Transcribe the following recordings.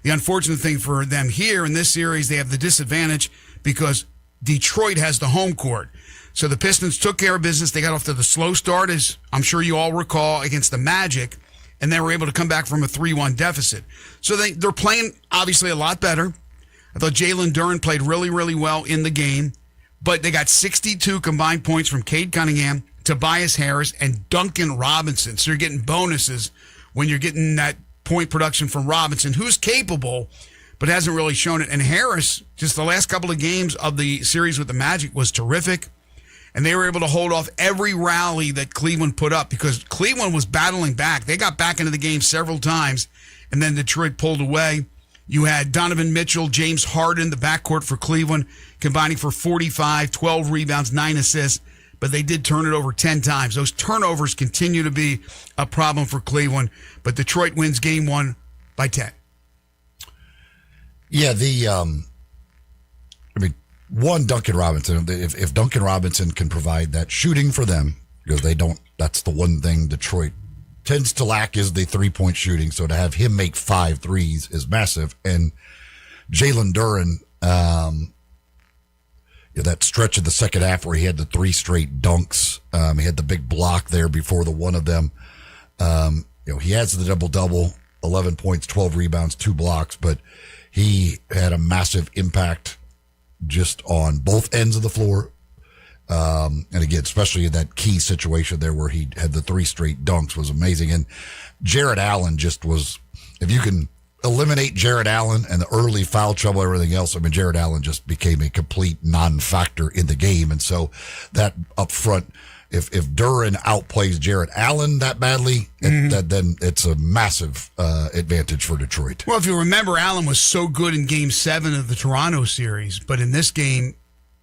The unfortunate thing for them here in this series, they have the disadvantage because Detroit has the home court. So the Pistons took care of business. They got off to the slow start, as I'm sure you all recall, against the Magic, and they were able to come back from a 3-1 deficit. So they're playing, obviously, a lot better. I thought Jalen Duren played really, really well in the game, but they got 62 combined points from Cade Cunningham, Tobias Harris, and Duncan Robinson. So you're getting bonuses when you're getting that point production from Robinson, who's capable, but hasn't really shown it. And Harris, just the last couple of games of the series with the Magic, was terrific. And they were able to hold off every rally that Cleveland put up because Cleveland was battling back. They got back into the game several times, and then Detroit pulled away. You had Donovan Mitchell, James Harden, the backcourt for Cleveland, combining for 45, 12 rebounds, 9 assists, but they did turn it over 10 times. Those turnovers continue to be a problem for Cleveland, but Detroit wins game 1 by 10. Yeah, Duncan Robinson, if Duncan Robinson can provide that shooting for them, because they don't, that's the one thing Detroit tends to lack is the 3-point shooting. So to have him make 5 threes is massive. And Jalen Duren, that stretch of the second half where he had the 3 straight dunks, he had the big block there before the one of them. He has the double-double, 11 points, 12 rebounds, 2 blocks, but he had a massive impact just on both ends of the floor. And again, especially in that key situation there where he had the 3 straight dunks was amazing. And Jared Allen just was, if you can eliminate Jared Allen and the early foul trouble, everything else, I mean, Jared Allen just became a complete non-factor in the game. And so that up front, if Duren outplays Jared Allen that badly, then it's a massive advantage for Detroit. Well, if you remember, Allen was so good in Game 7 of the Toronto series, but in this game,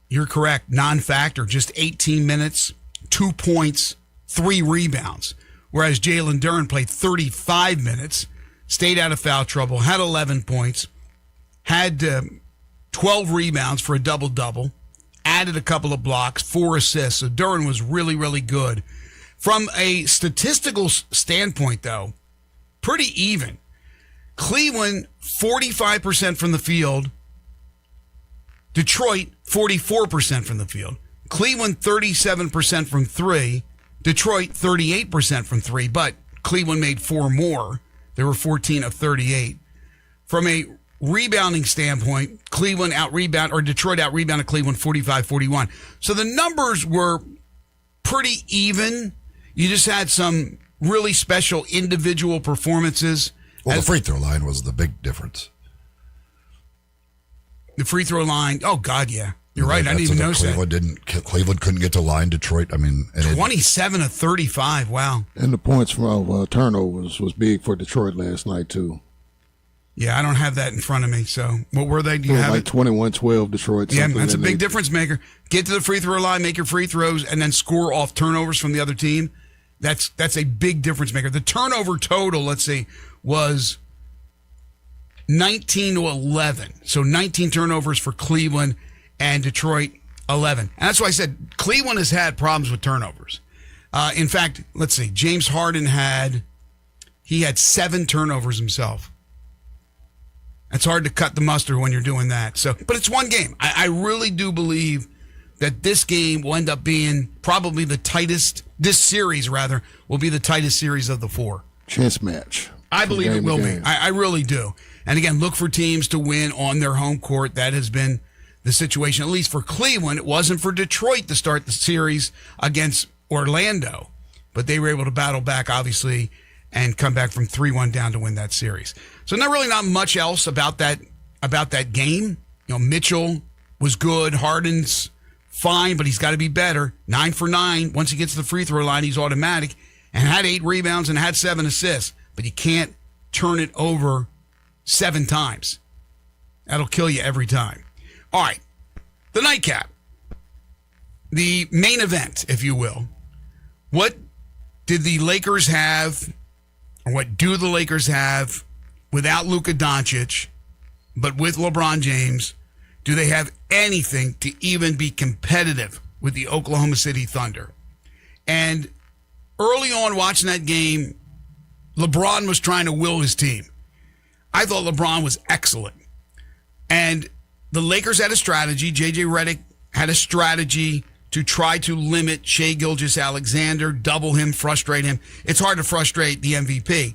you're correct, non-factor, just 18 minutes, 2 points, 3 rebounds, whereas Jalen Duren played 35 minutes, stayed out of foul trouble, had 11 points, had 12 rebounds for a double-double, added a couple of blocks, 4 assists. So Duren was really, really good. From a statistical standpoint, though, pretty even. Cleveland, 45% from the field. Detroit, 44% from the field. Cleveland, 37% from 3. Detroit, 38% from 3. But Cleveland made 4 more. They were 14 of 38. From a rebounding standpoint, Detroit out-rebounded Cleveland 45-41. So the numbers were pretty even. You just had some really special individual performances. Well, the free throw line was the big difference. The free throw line, oh, God, yeah. You're right, I didn't even notice that. Cleveland couldn't get to line. Detroit, 27 of 35, wow. And the points from turnovers was big for Detroit last night, too. Yeah, I don't have that in front of me. So what were they? Do you have like 21-12 Detroit? Yeah, that's a big difference maker. Get to the free throw line, make your free throws, and then score off turnovers from the other team. That's a big difference maker. The turnover total, let's see, was 19 to 11. So 19 turnovers for Cleveland and Detroit 11. And that's why I said Cleveland has had problems with turnovers. In fact, let's see, James Harden had 7 turnovers himself. It's hard to cut the mustard when you're doing that. So, but it's one game. I really do believe that this game will end up being probably the tightest. This series, rather, will be the tightest series of the 4. Chess match. I believe it will be. I really do. And again, look for teams to win on their home court. That has been the situation, at least for Cleveland. It wasn't for Detroit to start the series against Orlando, but they were able to battle back, obviously, and come back from 3-1 down to win that series. So not much else about that game. Mitchell was good. Harden's fine, but he's got to be better. 9 for 9. Once he gets to the free throw line, he's automatic. And had 8 rebounds and had 7 assists. But you can't turn it over 7 times. That'll kill you every time. All right. The nightcap. The main event, if you will. What did the Lakers have, or what do the Lakers have without Luka Doncic, but with LeBron James? Do they have anything to even be competitive with the Oklahoma City Thunder? And early on watching that game, LeBron was trying to will his team. I thought LeBron was excellent. And the Lakers had a strategy. J.J. Redick had a strategy to try to limit Shai Gilgeous-Alexander, double him, frustrate him. It's hard to frustrate the MVP.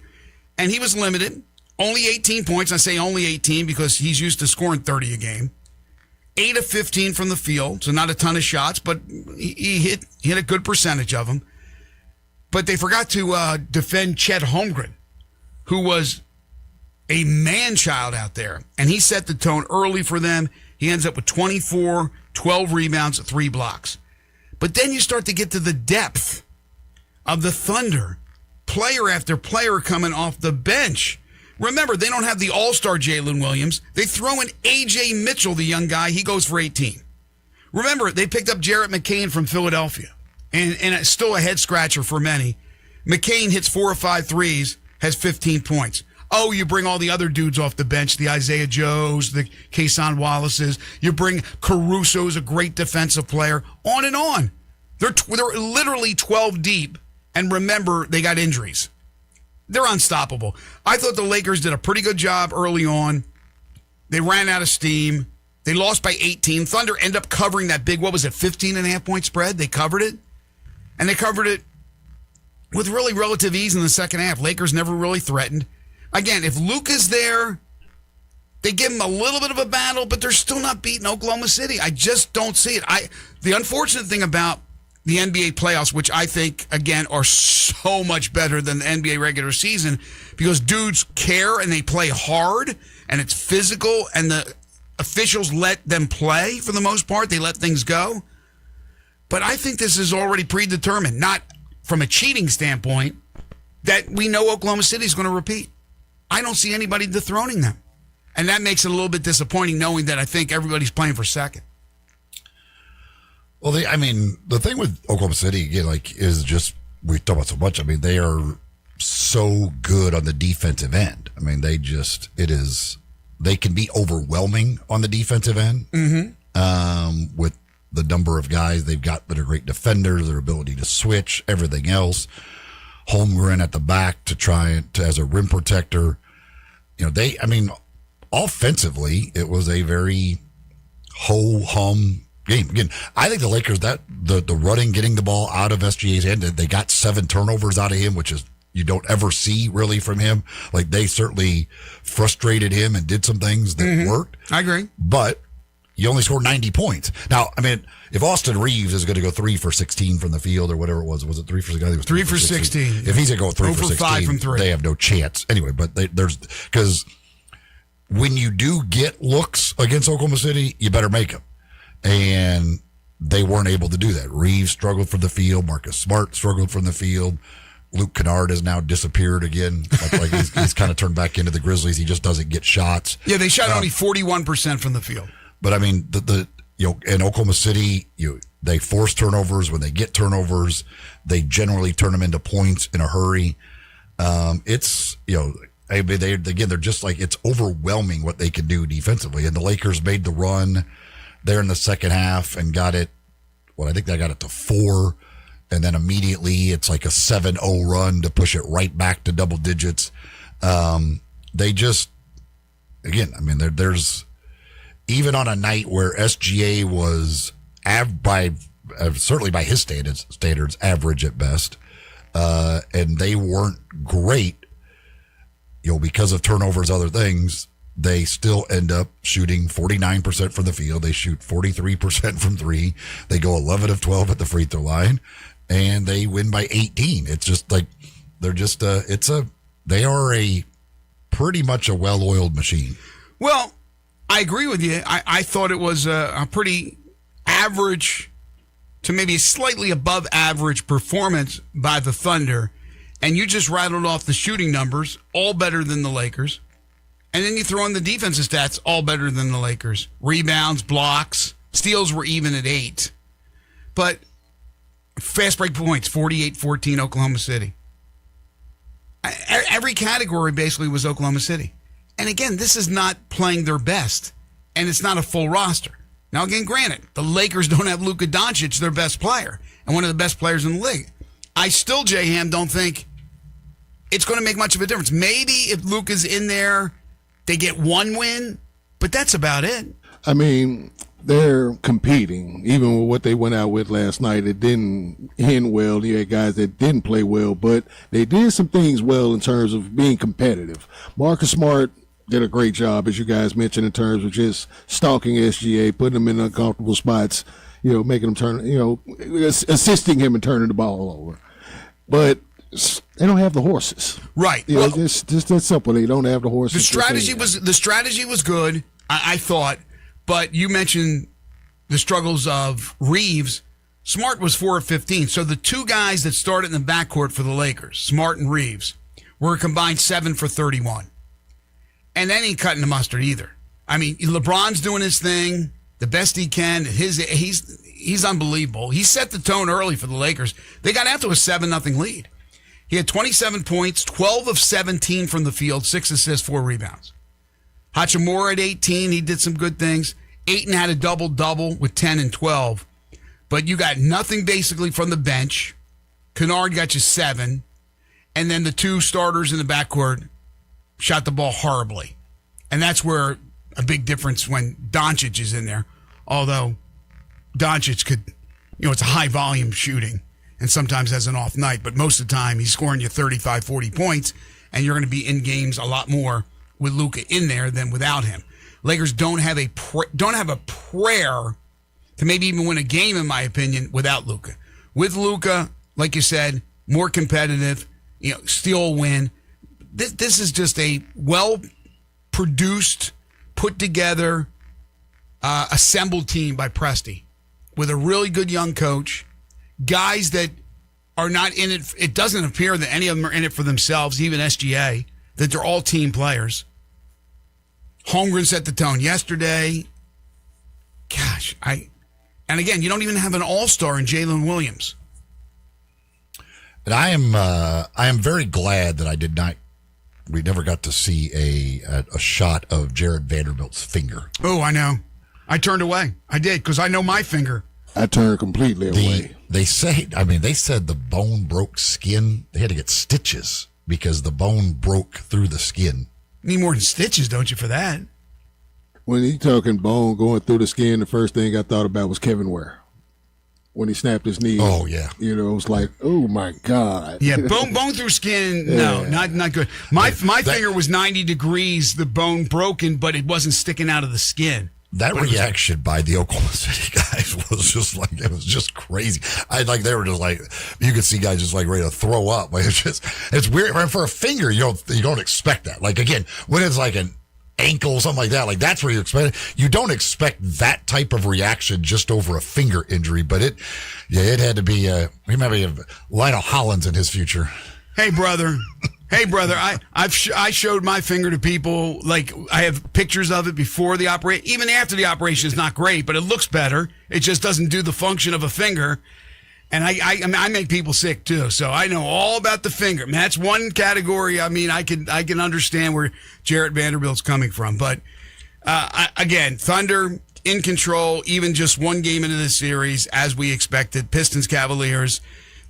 And he was limited. Only 18 points. I say only 18 because he's used to scoring 30 a game. 8 of 15 from the field, so not a ton of shots, but he hit a good percentage of them. But they forgot to defend Chet Holmgren, who was a man-child out there. And he set the tone early for them. He ends up with 24, 12 rebounds, 3 blocks. But then you start to get to the depth of the Thunder. Player after player coming off the bench. Remember, they don't have the all-star Jalen Williams. They throw in A.J. Mitchell, the young guy. He goes for 18. Remember, they picked up Jarrett McCain from Philadelphia. And it's still a head-scratcher for many. McCain hits 4 or 5 threes, has 15 points. Oh, you bring all the other dudes off the bench, the Isaiah Joes, the Kason Wallaces. You bring Caruso's a great defensive player. On and on. They're literally 12 deep. And remember, they got injuries. They're unstoppable. I thought the Lakers did a pretty good job early on. They ran out of steam. They lost by 18. Thunder ended up covering that big, 15.5-point spread? They covered it. And they covered it with really relative ease in the second half. Lakers never really threatened. Again, if Luka's there, they give him a little bit of a battle, but they're still not beating Oklahoma City. I just don't see it. The unfortunate thing about the NBA playoffs, which I think, again, are so much better than the NBA regular season, because dudes care and they play hard and it's physical and the officials let them play for the most part. They let things go. But I think this is already predetermined, not from a cheating standpoint, that we know Oklahoma City is going to repeat. I don't see anybody dethroning them. And that makes it a little bit disappointing knowing that I think everybody's playing for second. Well, the thing with Oklahoma City, again, is just, we talk about so much. They are so good on the defensive end. They can be overwhelming on the defensive end with the number of guys they've got that are great defenders, their ability to switch, everything else. Holmgren at the back to try to as a rim protector. Offensively, it was a very ho-hum game. Again, I think the Lakers, that the running, getting the ball out of SGA's hand, they got 7 turnovers out of him, which is you don't ever see really from him. They certainly frustrated him and did some things that worked. I agree. But you only scored 90 points. Now, if Austin Reeves is going to go 3 for 16 from the field or whatever it was it 3 for 16? I think it was 3 for 16. If he's going to go 3 for 16, 5 from 3. They have no chance. Anyway, but because when you do get looks against Oklahoma City, you better make them. And they weren't able to do that. Reeves struggled from the field. Marcus Smart struggled from the field. Luke Kennard has now disappeared again. He's kind of turned back into the Grizzlies. He just doesn't get shots. Yeah, they shot only 41% from the field. But in Oklahoma City, they force turnovers. When they get turnovers, they generally turn them into points in a hurry. They're just it's overwhelming what they can do defensively. And the Lakers made the run there in the second half and got it. I think they got it to 4. And then immediately it's like a 7-0 run to push it right back to double digits. There's even on a night where SGA was certainly by his standards, average at best, and they weren't great, because of turnovers, other things, they still end up shooting 49% from the field. They shoot 43% from 3. They go 11 of 12 at the free throw line, and they win by 18. It's just they are pretty much a well-oiled machine. Well, I agree with you. I thought it was a pretty average to maybe slightly above average performance by the Thunder. And you just rattled off the shooting numbers, all better than the Lakers. And then you throw in the defensive stats, all better than the Lakers. Rebounds, blocks, steals were even at 8. But fast break points, 48-14 Oklahoma City. Every category basically was Oklahoma City. And again, this is not playing their best, and it's not a full roster. Now, again, granted, the Lakers don't have Luka Doncic, their best player, and one of the best players in the league. I still, J-Ham, don't think it's going to make much of a difference. Maybe if Luka's in there They get one win, but that's about it. I mean, they're competing. Even with what they went out with last night, it didn't end well. You had guys that didn't play well, but they did some things well in terms of being competitive. Marcus Smart did a great job, as you guys mentioned, in terms of just stalking SGA, putting them in uncomfortable spots, making them turn, assisting him in turning the ball over. But they don't have the horses. Right. Just that simple. They don't have the horses. The strategy was good, I thought, but you mentioned the struggles of Reeves. Smart was 4 of 15. So the two guys that started in the backcourt for the Lakers, Smart and Reeves, were a combined 7 for 31. And that ain't cutting the mustard either. I mean, LeBron's doing his thing the best he can. He's unbelievable. He set the tone early for the Lakers. They got out to a 7-0 lead. He had 27 points, 12 of 17 from the field, 6 assists, 4 rebounds. Hachimura at 18, he did some good things. Ayton had a double-double with 10 and 12. But you got nothing basically from the bench. Kennard got you 7. And then the two starters in the backcourt shot the ball horribly. And that's where a big difference when Doncic is in there. Although Doncic could, it's a high volume shooting and sometimes has an off night, but most of the time he's scoring you 35, 40 points, and you're going to be in games a lot more with Luka in there than without him. Lakers don't have a prayer to maybe even win a game, in my opinion, without Luka. With Luka, like you said, more competitive, still win. This is just a well-produced, put-together, assembled team by Presti with a really good young coach, guys that are not in it. It doesn't appear that any of them are in it for themselves, even SGA, that they're all team players. Holmgren set the tone yesterday. Gosh, and again, you don't even have an all-star in Jalen Williams. And I am very glad that we never got to see a shot of Jared Vanderbilt's finger. Oh, I know. I turned away. I did, because I know my finger. I turned completely away. They said the bone broke skin. They had to get stitches because the bone broke through the skin. You need more than stitches, don't you, for that? When you're talking bone going through the skin, the first thing I thought about was Kevin Ware. When he snapped his knee. Oh, yeah. It was like, oh, my God. Yeah, bone through skin, no, not good. My finger was 90 degrees, the bone broken, but it wasn't sticking out of the skin. That reaction by the Oklahoma City guys was just like, it was just crazy. They were just like, you could see guys just like ready to throw up. Like, it's weird. Right? For a finger, you don't expect that. Like, again, when it's like an ankle, something like that, like that's where you expect it. You don't expect that type of reaction just over a finger injury, but it had to be, he might be Lionel Hollins in his future. Hey, brother, I showed my finger to people. Like, I have pictures of it before the operation. Even after the operation is not great, but it looks better. It just doesn't do the function of a finger. And I make people sick too. So I know all about the finger. I mean, that's one category. I mean, I can understand where Jarrett Vanderbilt's coming from. But again, Thunder in control, even just one game into the series, as we expected. Pistons, Cavaliers,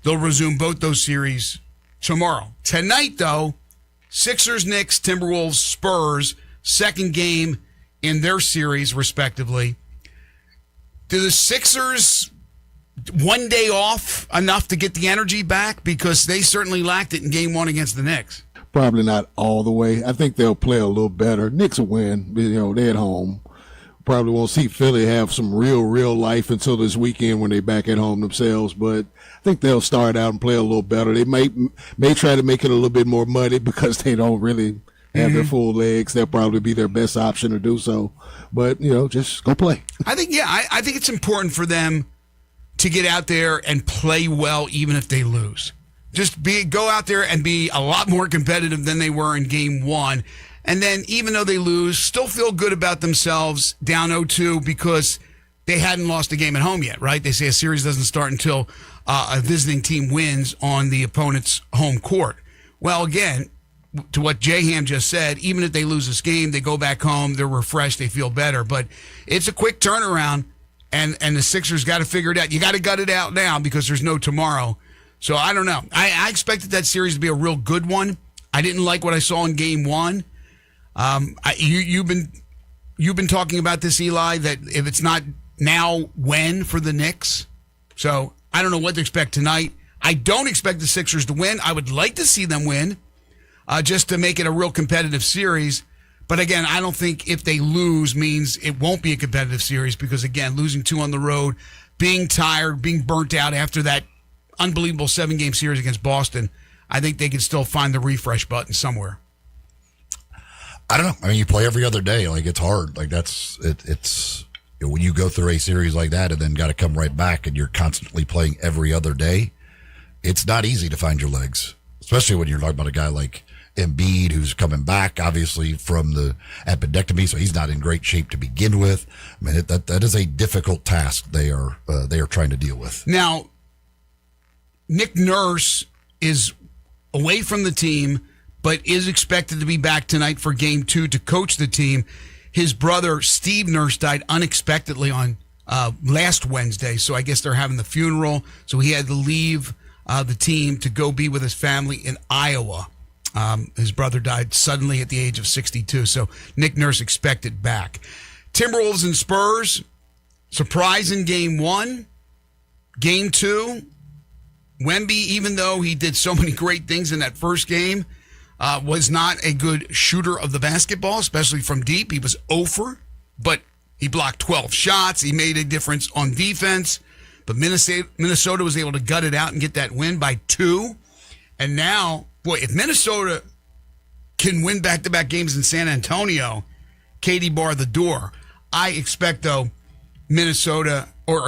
they'll resume both those series tomorrow. Tonight, though, Sixers, Knicks, Timberwolves, Spurs, second game in their series, respectively. Do the Sixers one day off enough to get the energy back? Because they certainly lacked it in game one against the Knicks. Probably not all the way. I think they'll play a little better. Knicks will win. They're at home. Probably won't see Philly have some real life until this weekend when they're back at home themselves. But I think they'll start out and play a little better. They may try to make it a little bit more muddy because they don't really have their full legs. They'll probably be their best option to do so. But, just go play. I think it's important for them to get out there and play well even if they lose. Just go out there and be a lot more competitive than they were in game one. And then even though they lose, still feel good about themselves down 0-2 because they hadn't lost a game at home yet, right? They say a series doesn't start until a visiting team wins on the opponent's home court. Well, again, to what J-Ham just said, even if they lose this game, they go back home, they're refreshed, they feel better. But it's a quick turnaround, and the Sixers got to figure it out. You got to gut it out now because there's no tomorrow. So I don't know. I expected that series to be a real good one. I didn't like what I saw in game one. You've been talking about this, Eli, that if it's not now, when for the Knicks? So I don't know what to expect tonight. I don't expect the Sixers to win. I would like to see them win, just to make it a real competitive series. But again, I don't think if they lose means it won't be a competitive series because, again, losing 2 on the road, being tired, being burnt out after that unbelievable 7-game series against Boston, I think they can still find the refresh button somewhere. I don't know. I mean, you play every other day. Like, it's hard. Like, it's when you go through a series like that and then got to come right back and you're constantly playing every other day, it's not easy to find your legs, especially when you're talking about a guy like Embiid, who's coming back, obviously, from the appendectomy, so he's not in great shape to begin with. I mean, that is a difficult task they are trying to deal with. Now, Nick Nurse is away from the team, but is expected to be back tonight for Game 2 to coach the team. His brother, Steve Nurse, died unexpectedly on last Wednesday, so I guess they're having the funeral, so he had to leave the team to go be with his family in Iowa. His brother died suddenly at the age of 62, so Nick Nurse expected back. Timberwolves and Spurs, surprise in Game 1. Game 2, Wemby, even though he did so many great things in that first game, was not a good shooter of the basketball, especially from deep. He was 0 but he blocked 12 shots. He made a difference on defense. But Minnesota was able to gut it out and get that win by 2. And now, boy, if Minnesota can win back-to-back games in San Antonio, Katie bar the door. I expect, though, Minnesota, or